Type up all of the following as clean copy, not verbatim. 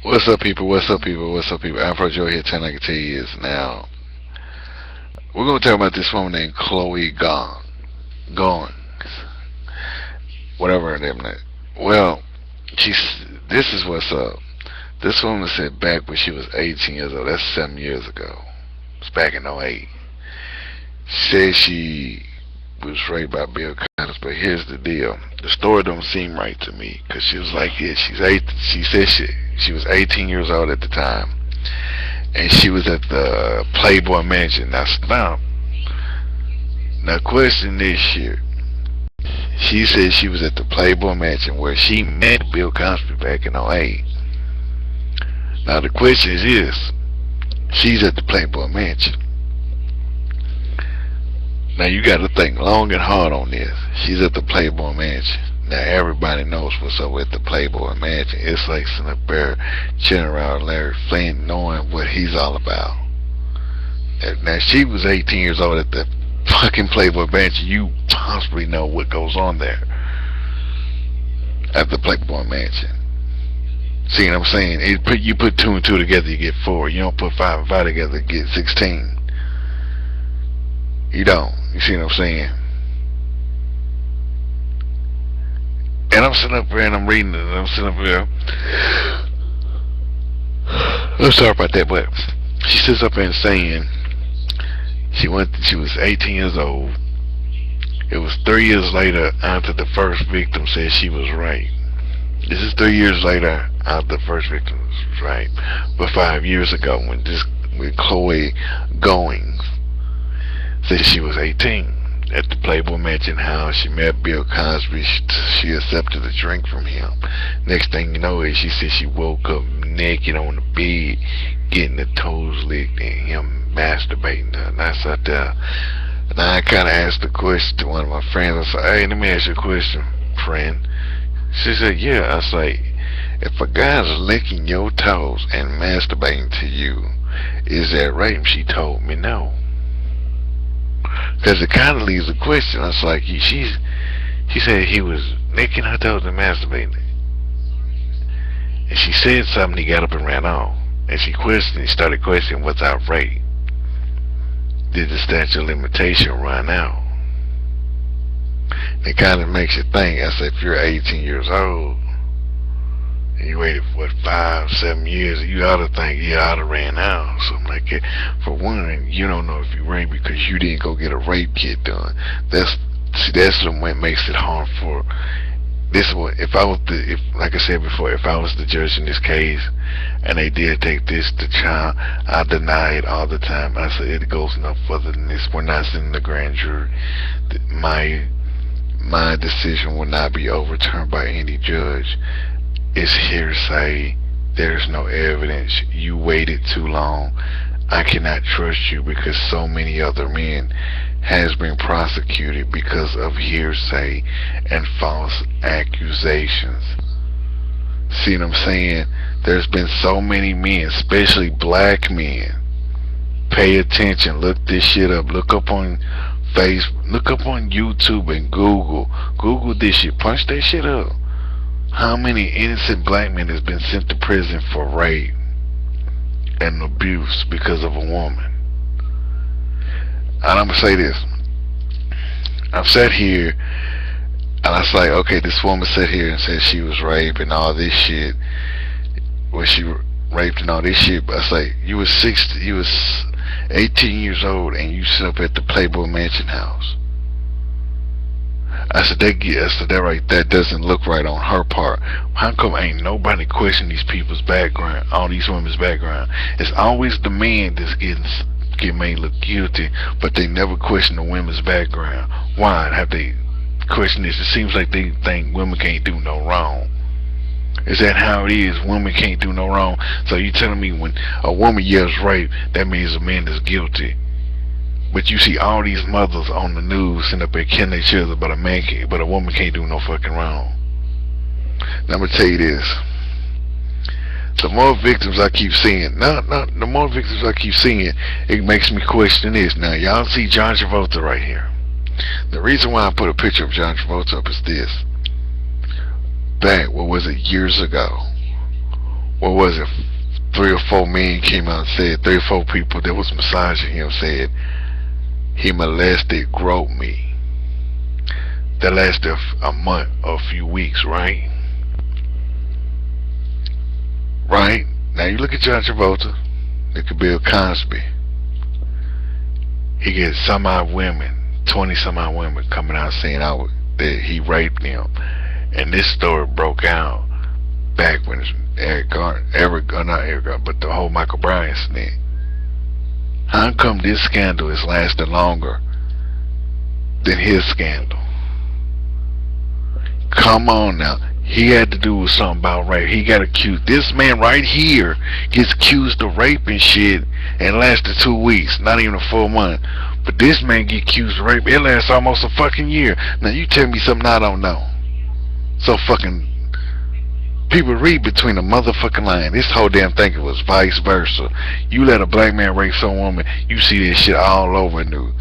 What's up, people? What's up, people? What's up, people? Afro Joe here, 10 like I tell you is now. We're gonna talk about this woman named Chole Goins, whatever her name is. Well, this is what's up. This woman said back when she was 18 years old. That's 7 years ago. It's back in '08. She said she was raped by Bill Cosby, but here's the deal. The story don't seem right to me, because she was like, yeah, she's eight. She said she was 18 years old at the time, and she was at the Playboy Mansion. Now stop. Now question this shit. She said she was at the Playboy Mansion where she met Bill Cosby back in '08. Now the question is this. She's at the Playboy Mansion. Now you got to think long and hard on this. She's at the Playboy Mansion. Now everybody knows what's up with the Playboy Mansion. It's like sitting up there chilling around Larry Flynn, knowing what he's all about. Now she was 18 years old at the fucking Playboy Mansion. You possibly know what goes on there at the Playboy Mansion. See what I'm saying? You put two and two together, you get four. You don't put five and five together, you get 16. You don't. You see what I'm saying? And I'm sitting up here and I'm reading it, and I'm sitting up here. I'm sorry about that, but she sits up there and saying she was 18 years old. It was 3 years later after the first victim said she was raped. This is 3 years later after the first victim was raped. But 5 years ago when Chole Goins said she was 18 at the Playboy Mansion house. She met Bill Cosby. She accepted a drink from him. Next thing you know is she said she woke up naked on the bed, getting her toes licked, and him masturbating her. And I sat there, and I kind of asked the question to one of my friends. I said, "Hey, let me ask you a question, friend." She said, "Yeah." I was like, "If a guy's licking your toes and masturbating to you, is that rape?" She told me no. Because it kind of leaves a question. I was like, she said he was licking her toes and masturbating. And she said something, he got up and ran off. And he started questioning, what's our rate? Did the statute of limitation run out? It kind of makes you think. I said, if you're 18 years old, and you waited for 5, 7 years, you ought to think you ought to ran out, something like that. For one, you don't know if you raped because you didn't go get a rape kit done. That's what makes it hard for. This is what like I said before, if I was the judge in this case, and they did take this to trial, I deny it all the time. I said it goes no further than this. We're not sending the grand jury. My decision will not be overturned by any judge. It's hearsay. There's no evidence. You waited too long. I cannot trust you because so many other men has been prosecuted because of hearsay and false accusations. See what I'm saying? There's been so many men, especially black men. Pay attention. Look this shit up. Look up on Facebook. Look up on YouTube and Google. Google this shit. Punch that shit up. How many innocent black men has been sent to prison for rape and abuse because of a woman? And I'm gonna say this. I've sat here and I was like, okay, this woman sat here and said she was raped and all this shit. Was she raped and all this shit? But I was like, you was 18 years old and you sit up at the Playboy Mansion house. I said that doesn't look right on her part. How come ain't nobody question these people's background, all these women's background? It's always the man that's get made look guilty, but they never question the women's background. Why have they questioned this? It seems like they think women can't do no wrong. Is that how it is? Women can't do no wrong. So you telling me when a woman yells rape, that means a man is guilty? But you see all these mothers on the news sitting up there killing their children, but a woman can't do no fucking wrong. Now I'm gonna tell you this. The more victims I keep seeing, the more victims I keep seeing, it makes me question this. Now y'all see John Travolta right here. The reason why I put a picture of John Travolta up is this. Back, what was it, years ago, what was it? 3 or 4 men came out and said, 3 or 4 people that was massaging him said he molested, groped me. That lasted a month or a few weeks, right? Right? Now you look at John Travolta, look at Bill Cosby. He gets some odd women, 20 some odd women coming out saying that he raped them. And this story broke out back when not Eric Garner, but the whole Michael Bryan snitch. How come this scandal is lasting longer than his scandal? Come on now. He had to do something about rape. He got accused. This man right here gets accused of rape and shit and lasted 2 weeks, not even a full month. But this man get accused of rape, it lasts almost a fucking year. Now you tell me something I don't know. So fucking people read between the motherfucking line. This whole damn thing was vice versa. You let a black man rape some woman, you see this shit all over the news.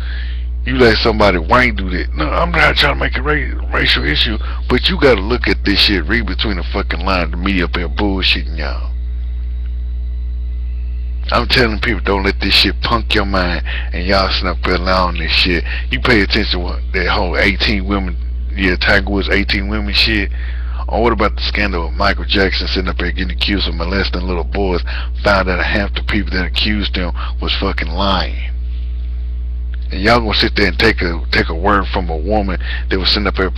You let somebody white do that. No, I'm not trying to make a racial issue, but you gotta look at this shit, read between the fucking lines. The media up here bullshitting y'all. I'm telling people, don't let this shit punk your mind, and y'all sit up there allowing this shit. You pay attention to that whole 18 women, Tiger Woods 18 women shit. Or what about the scandal of Michael Jackson sitting up there getting accused of molesting little boys? Found out half the people that accused him was fucking lying. And y'all gonna sit there and take a word from a woman that was sitting up there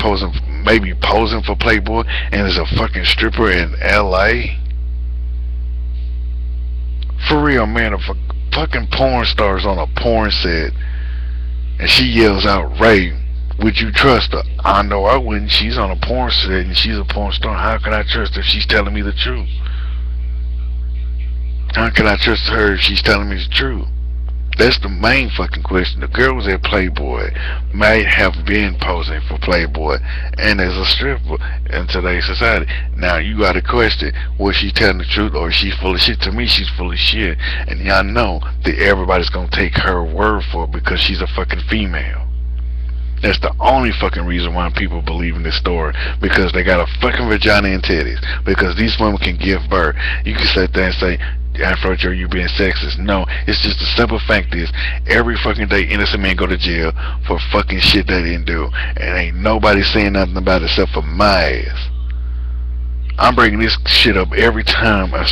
maybe posing for Playboy, and is a fucking stripper in L.A.? For real, man, if a fucking porn star's on a porn set and she yells out rape, would you trust her? I know I wouldn't. She's on a porn set and she's a porn star. How can I trust her if she's telling me the truth? How can I trust her if she's telling me the truth? That's the main fucking question. The girl was at Playboy, might have been posing for Playboy, and as a stripper in today's society. Now you gotta question, was she telling the truth or is she full of shit? To me, she's full of shit, and y'all know that everybody's gonna take her word for it because she's a fucking female. That's the only fucking reason why people believe in this story, because they got a fucking vagina and titties, because these women can give birth. You can sit there and say, Afro Joe, you being sexist. No, it's just the simple fact is, every fucking day innocent men go to jail for fucking shit they didn't do, and ain't nobody saying nothing about it except for my ass. I'm bringing this shit up every time a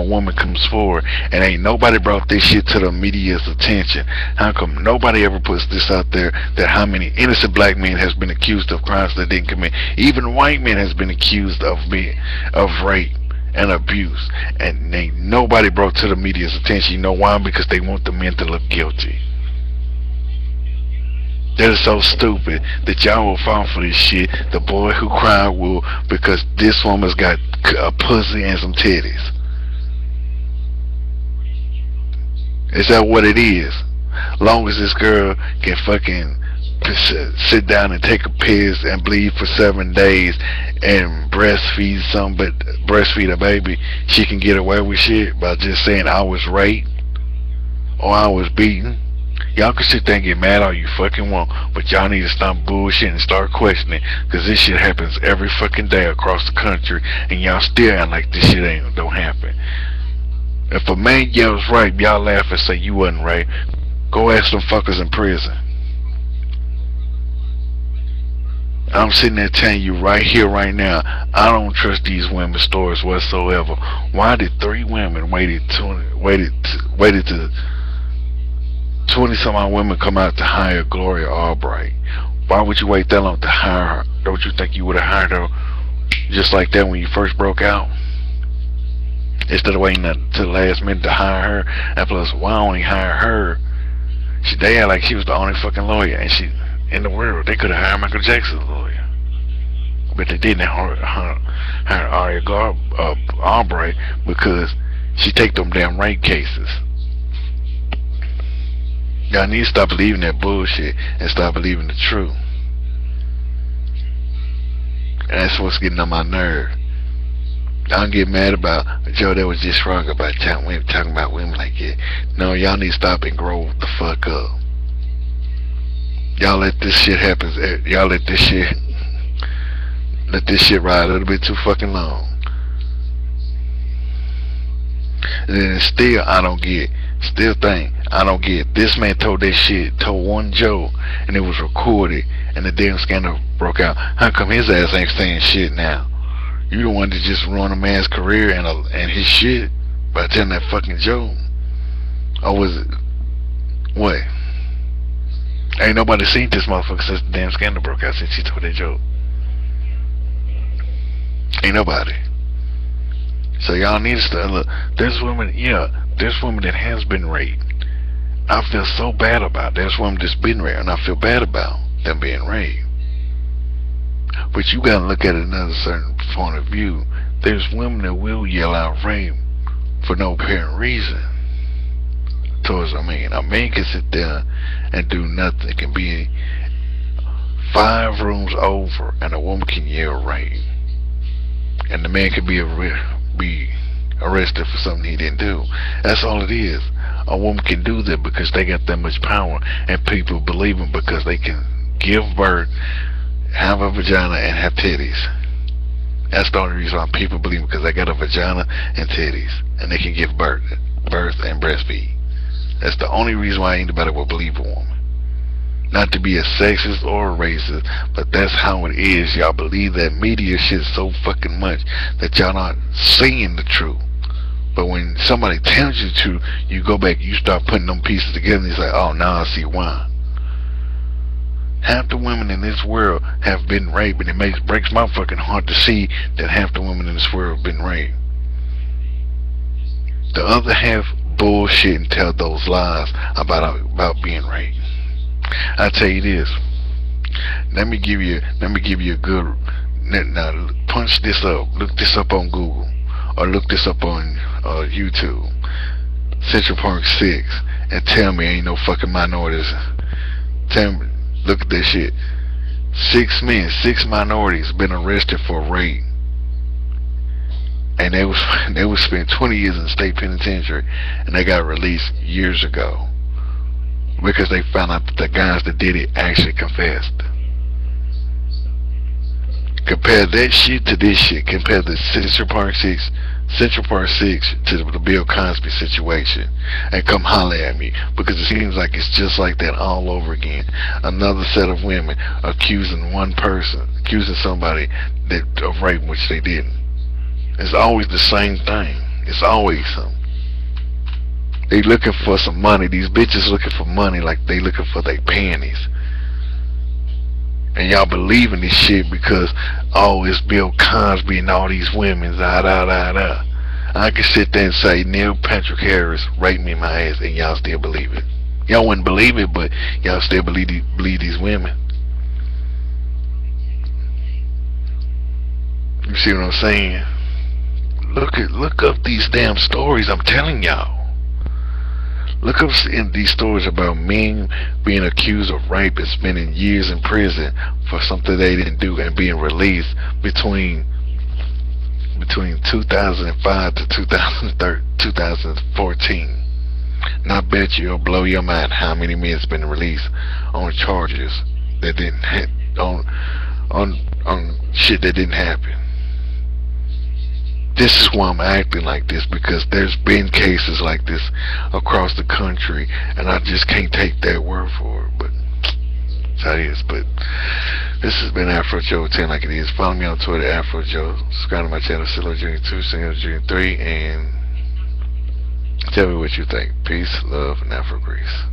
woman comes forward, and ain't nobody brought this shit to the media's attention. How come nobody ever puts this out there, that how many innocent black men has been accused of crimes they didn't commit? Even white men has been accused of rape and abuse, and ain't nobody brought to the media's attention. You know why? Because they want the men to look guilty. That is so stupid that y'all will fall for this shit. The boy who cried wolf because this woman's got a pussy and some titties. Is that what it is? Long as this girl can fucking sit down and take a piss and bleed for 7 days and breastfeed a baby, she can get away with shit by just saying I was raped or I was beaten. Y'all can sit there and get mad all you fucking want, but y'all need to stop bullshit and start questioning, because this shit happens every fucking day across the country, and y'all still act like this shit don't happen. If a man yells rape, y'all laugh and say you wasn't raped. Go ask them fuckers in prison. I'm sitting there telling you right here, right now, I don't trust these women's stories whatsoever. Why did 3 women waited to 20 some odd women come out to hire Gloria Albright? Why would you wait that long to hire her? Don't you think you would have hired her just like that when you first broke out, instead of waiting to the last minute to hire her? And plus, why only hire her? They act like she was the only fucking lawyer in the world. They could have hired Michael Jackson's lawyer, but they didn't hire Aria Albright because she take them damn rape cases. Y'all need to stop believing that bullshit and start believing the truth. And that's what's getting on my nerve. I don't get mad about Joe, that was just wrong about talking about women like that. No, y'all need to stop and grow the fuck up. Y'all let this shit happen. Y'all let this shit ride a little bit too fucking long. And then still, I don't get. Still think, I don't get. This man told that shit, told one joke, and it was recorded, and the damn scandal broke out. How come his ass ain't saying shit now? You the one that just ruined a man's career and his shit by telling that fucking joke. Or was it, what? Ain't nobody seen this motherfucker since the damn scandal broke out since he told that joke. Ain't nobody. So y'all need to start. Look, there's women, there's women that has been raped. I feel so bad about it. There's women that's been raped, and I feel bad about them being raped. But you gotta look at it another certain point of view. There's women that will yell out rape for no apparent reason towards a man. A man can sit there and do nothing. It can be 5 rooms over, and a woman can yell rape, and the man can be arrested for something he didn't do. That's all it is. A woman can do that because they got that much power, and people believe them because they can give birth, have a vagina, and have titties. That's the only reason why people believe, because they got a vagina and titties, and they can give birth and breastfeed. That's the only reason why anybody will believe a woman. Not to be a sexist or a racist, but that's how it is. Y'all believe that media shit so fucking much that y'all not seeing the truth. But when somebody tells you the truth, you go back, you start putting them pieces together, and it's like, oh, now I see why. Half the women in this world have been raped, and it breaks my fucking heart to see that half the women in this world have been raped. The other half bullshit and tell those lies about being raped. I tell you this. Let me give you a good. Now punch this up. Look this up on Google, or look this up on YouTube. Central Park 6, and tell me ain't no fucking minorities. Tell me, look at this shit. 6 minorities been arrested for rape, and they was spent 20 years in the state penitentiary, and they got released years ago because they found out that the guys that did it actually confessed. Compare that shit to this shit. Compare the Central Park 6 to the Bill Cosby situation, and come holler at me, because it seems like it's just like that all over again. Another set of women accusing somebody of rape, which they didn't. It's always the same thing. It's always something. They looking for some money. These bitches looking for money like they looking for their panties. And y'all believe in this shit because, oh, it's Bill Cosby and all these women, I can sit there and say Neil Patrick Harris raped me in my ass, and y'all still believe it. Y'all wouldn't believe it, but y'all still believe these women. You see what I'm saying? Look up these damn stories I'm telling y'all. Look up in these stories about men being accused of rape and spending years in prison for something they didn't do, and being released between 2005 to 2014. And I bet you it'll blow your mind how many men's been released on charges that didn't on shit that didn't happen. This is why I'm acting like this, because there's been cases like this across the country, and I just can't take that word for it. But that's how it is. But this has been Afro Joe 10 like it is. Follow me on Twitter, Afro Joe. Subscribe to my channel, Silo Junior 2, Silo Junior 3, and tell me what you think. Peace, love, and Afro Grease.